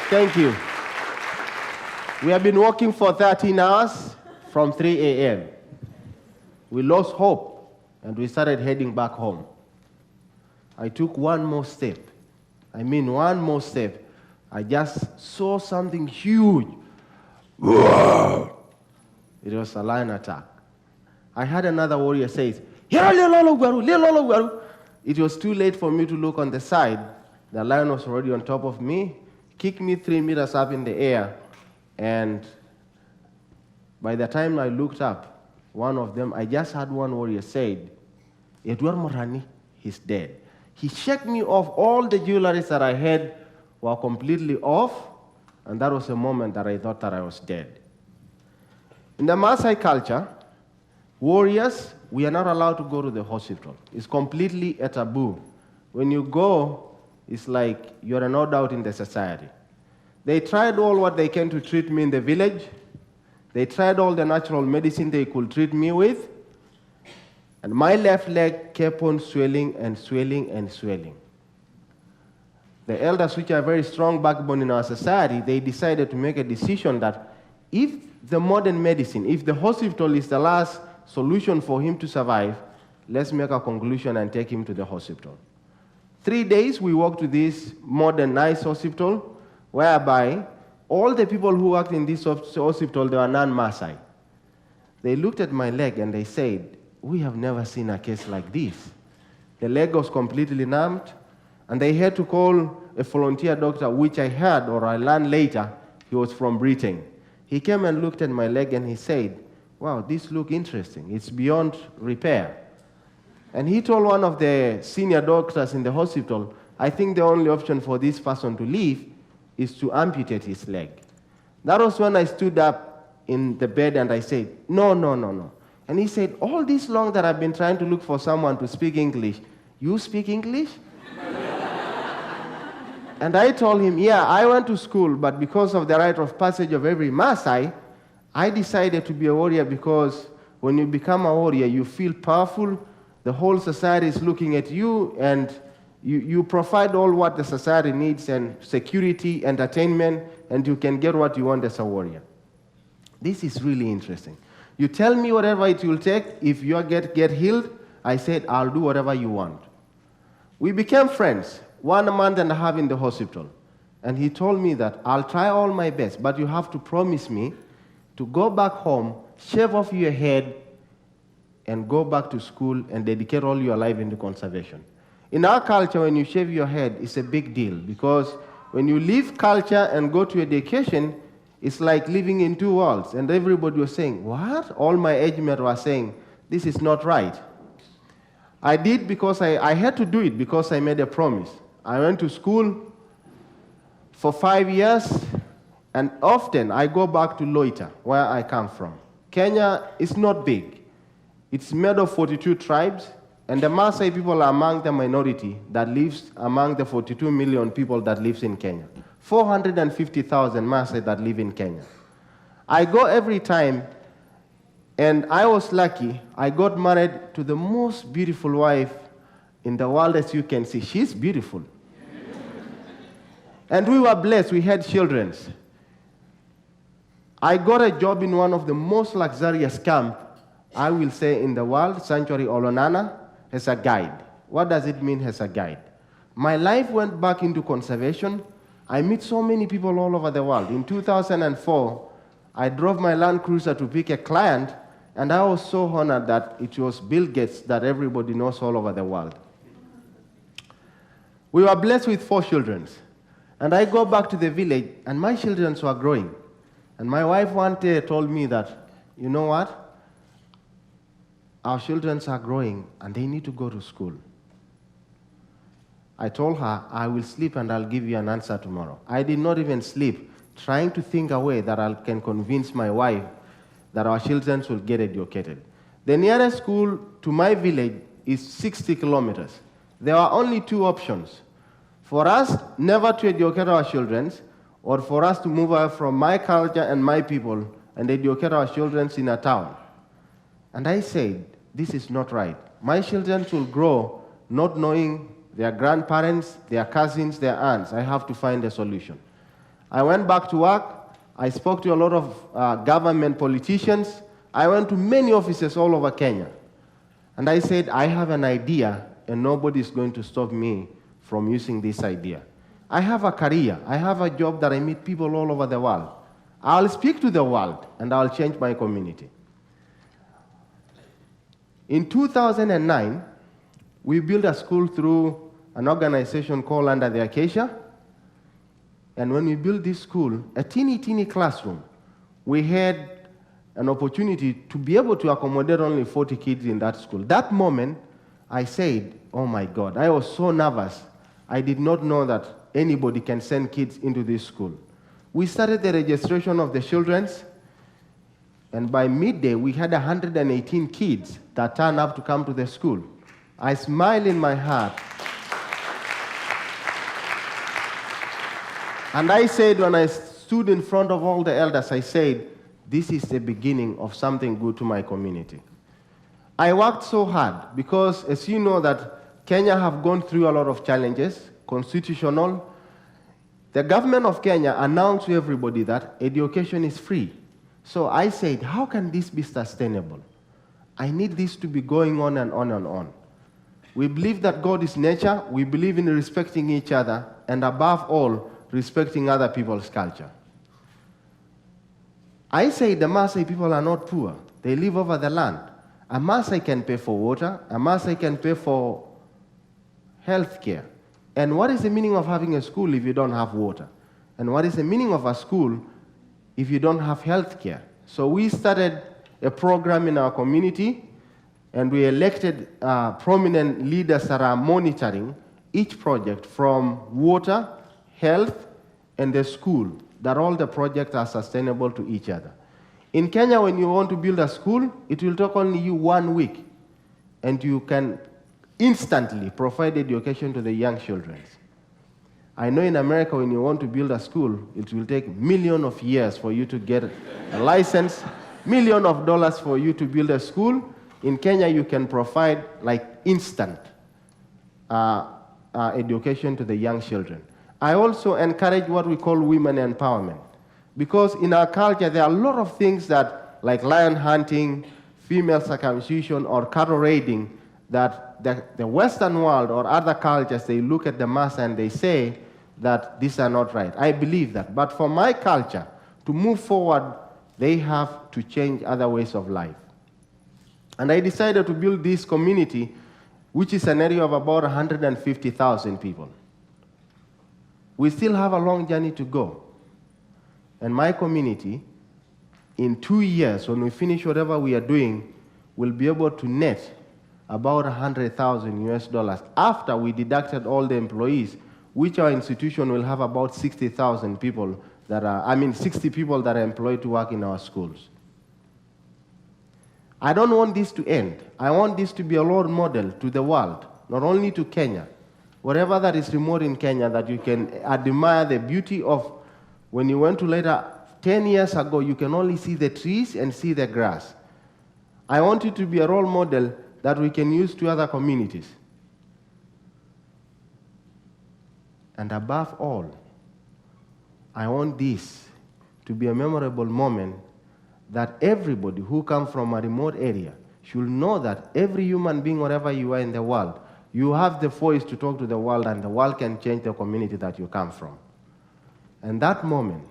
Thank you. We have been working for 13 hours from 3 a.m. We lost hope, and we started heading back home. I took one more step. One more step. I just saw something huge. It was a lion attack. I had another warrior say, it was too late for me to look on the side. The lion was already on top of me, kicked me 3 meters up in the air, and by the time I looked up, one of them, I just had one warrior said, Edward Morani, he's dead. He shook me off. All the jewelry that I had were completely off, and that was a moment that I thought that I was dead. In the Maasai culture, warriors, we are not allowed to go to the hospital. It's completely a taboo. When you go, it's like you're an odd out in the society. They tried all what they can to treat me in the village. They tried all the natural medicine they could treat me with. And my left leg kept on swelling and swelling and swelling. The elders, which are very strong backbone in our society, they decided to make a decision that if the modern medicine, if the hospital is the last solution for him to survive, let's make a conclusion and take him to the hospital. 3 days we walked to this modern, nice hospital, whereby all the people who worked in this hospital, they were non-Maasai. They looked at my leg and they said, we have never seen a case like this. The leg was completely numbed, and they had to call a volunteer doctor, which I heard or I learned later, he was from Britain. He came and looked at my leg and he said, wow, this looks interesting. It's beyond repair. And he told one of the senior doctors in the hospital, I think the only option for this person to live is to amputate his leg. That was when I stood up in the bed and I said, no. And he said, all this long that I've been trying to look for someone to speak English, you speak English? And I told him, yeah, I went to school, but because of the rite of passage of every Maasai, I decided to be a warrior because when you become a warrior, you feel powerful, the whole society is looking at you, and you provide all what the society needs, and security, entertainment, and you can get what you want as a warrior. This is really interesting. You tell me whatever it will take. If you get healed, I said, I'll do whatever you want. We became friends, 1 month and a half in the hospital. And he told me that I'll try all my best, but you have to promise me to go back home, shave off your head, and go back to school and dedicate all your life into conservation. In our culture, when you shave your head, it's a big deal, because when you leave culture and go to education, it's like living in two worlds. And everybody was saying, what? All my age mates were saying, this is not right. I did because I had to do it because I made a promise. I went to school for 5 years, and often I go back to Loita, where I come from. Kenya is not big. It's made of 42 tribes, and the Maasai people are among the minority that lives among the 42 million people that lives in Kenya. 450,000 Maasai that live in Kenya. I go every time, and I was lucky. I got married to the most beautiful wife in the world, as you can see. She's beautiful. And we were blessed. We had children. I got a job in one of the most luxurious camps, I will say, in the world, Sanctuary Olonana, as a guide. What does it mean as a guide? My life went back into conservation. I meet so many people all over the world. In 2004, I drove my Land Cruiser to pick a client, and I was so honored that it was Bill Gates that everybody knows all over the world. We were blessed with 4 children. And I go back to the village, and my children were growing. And my wife one day told me that, you know what? Our children are growing, and they need to go to school. I told her, I will sleep and I'll give you an answer tomorrow. I did not even sleep, trying to think a way that I can convince my wife that our children will get educated. The nearest school to my village is 60 kilometers. There are only 2 options. For us never to educate our children, or for us to move away from my culture and my people and educate our children in a town. And I said, this is not right. My children will grow not knowing their grandparents, their cousins, their aunts. I have to find a solution. I went back to work. I spoke to a lot of government politicians. I went to many offices all over Kenya. And I said, I have an idea, and nobody is going to stop me from using this idea. I have a career. I have a job that I meet people all over the world. I'll speak to the world, and I'll change my community. In 2009, we built a school through an organization called Under the Acacia. And when we built this school, a teeny classroom, we had an opportunity to be able to accommodate only 40 kids in that school. That moment, I said, oh my God, I was so nervous. I did not know that anybody can send kids into this school. We started the registration of the children's, and by midday, we had 118 kids that turned up to come to the school. I smiled in my heart. And I said, when I stood in front of all the elders, I said, this is the beginning of something good to my community. I worked so hard because, as you know, that Kenya have gone through a lot of challenges, constitutional. The government of Kenya announced to everybody that education is free. So I said, how can this be sustainable? I need this to be going on and on and on. We believe that God is nature. We believe in respecting each other, and above all, respecting other people's culture. I say the Maasai people are not poor. They live over the land. A Maasai can pay for water. A Maasai can pay for health care. And what is the meaning of having a school if you don't have water? And what is the meaning of a school if you don't have health care? So we started a program in our community, and we elected prominent leaders that are monitoring each project from water, health, and the school, that all the projects are sustainable to each other. In Kenya, when you want to build a school, it will take only you 1 week, and you can instantly provide education to the young children. I know in America, when you want to build a school, it will take millions of years for you to get a license, millions of dollars for you to build a school. In Kenya, you can provide like instant education to the young children. I also encourage what we call women empowerment, because in our culture, there are a lot of things that, like lion hunting, female circumcision, or cattle raiding, that the Western world or other cultures, they look at the Maasai and they say that these are not right. I believe that. But for my culture to move forward, they have to change other ways of life. And I decided to build this community, which is an area of about 150,000 people. We still have a long journey to go. And my community, in 2 years, when we finish whatever we are doing, will be able to net about $100,000 after we deducted all the employees, which our institution will have about 60,000 people that are, 60 people that are employed to work in our schools. I don't want this to end. I want this to be a role model to the world, not only to Kenya. Wherever that is remote in Kenya, that you can admire the beauty of, when you went to Leda 10 years ago, you can only see the trees and see the grass. I want it to be a role model that we can use to other communities. And above all, I want this to be a memorable moment that everybody who comes from a remote area should know that every human being, wherever you are in the world, you have the voice to talk to the world, and the world can change the community that you come from. And that moment,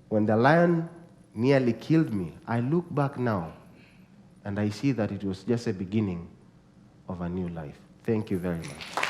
when the lion nearly killed me, I look back now, and I see that it was just a beginning of a new life. Thank you very much.